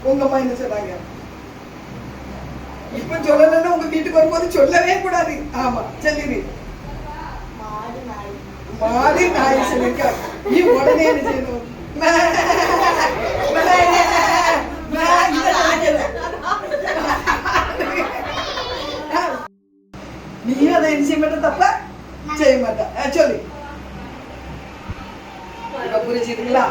உங்க அம்மா என்ன சொன்னாங்க? இப்ப சொல்லலன்னா உங்க வீட்டுக்கு வரும்போது சொல்லவே கூடாது. ஆமா சொல்லிடு. மாடு நாய் சொல்லிருக்க. நீ உடனே என்ன செய்யணும்? நீ அதை என்ன செய்ய மாட்ட? தப்ப செய்ய மாட்ட. சொல்லு. புரிஞ்சுதுங்களா?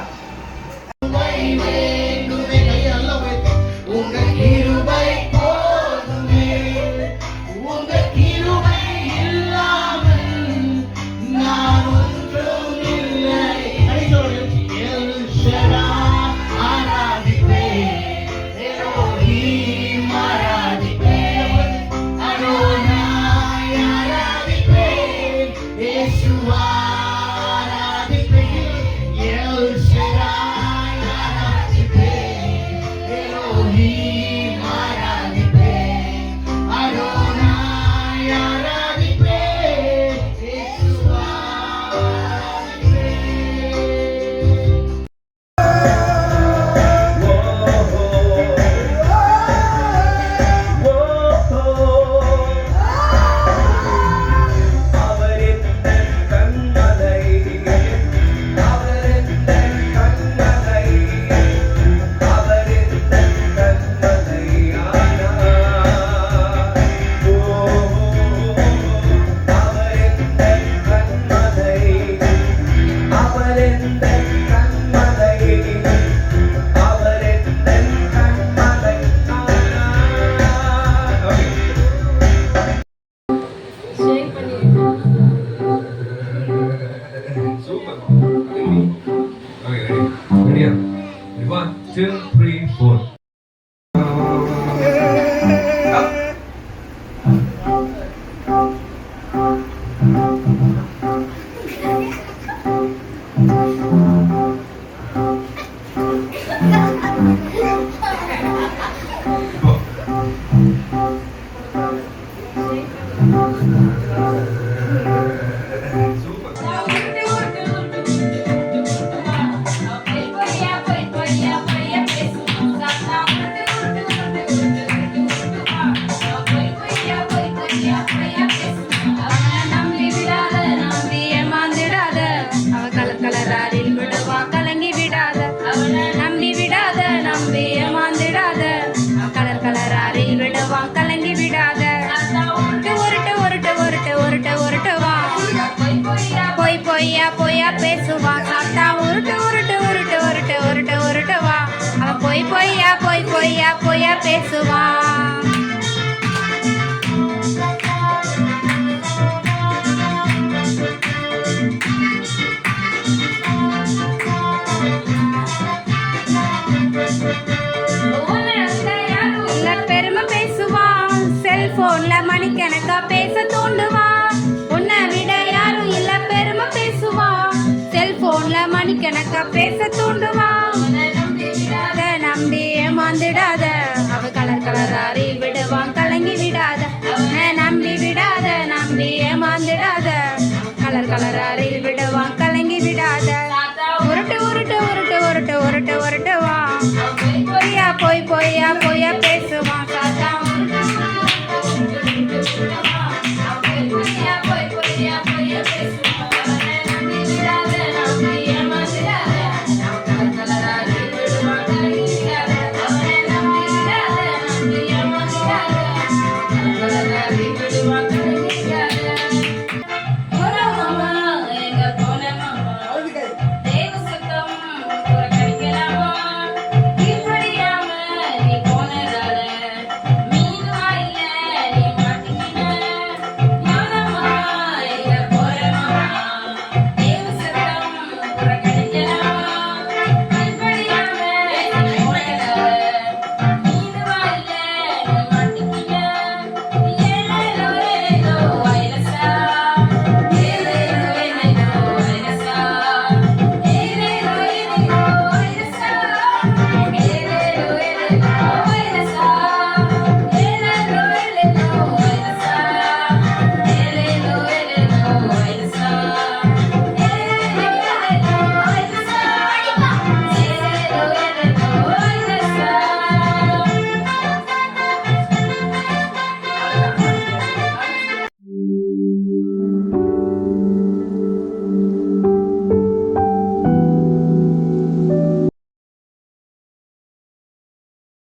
பொய்யா பொய்யா பேசுவான். இல்ல பெருமை பேசுவான், செல்போன்ல மணிக்கணக்கா பேச தூண்டுவான். உன்னை விட யாரும் இல்ல பெருமை பேசுவான், செல்போன்ல மணிக்கணக்கா பேச தூண்டுவான். அத நம்பி ஏமாந்துடாத, அவ கலர் கலராரி விடுவான் கலங்கி விடாத. உன்னை நம்பி விடாத, நம்பி ஏமாந்துடாத, கலர் கலராரி விடுவான் கலங்கி விடாத. உருட்டு உருட்டு உருட்டு உருட்டு உருட்டு உருட்டுவான், பொய்யா பொய் பொய்யா பொய்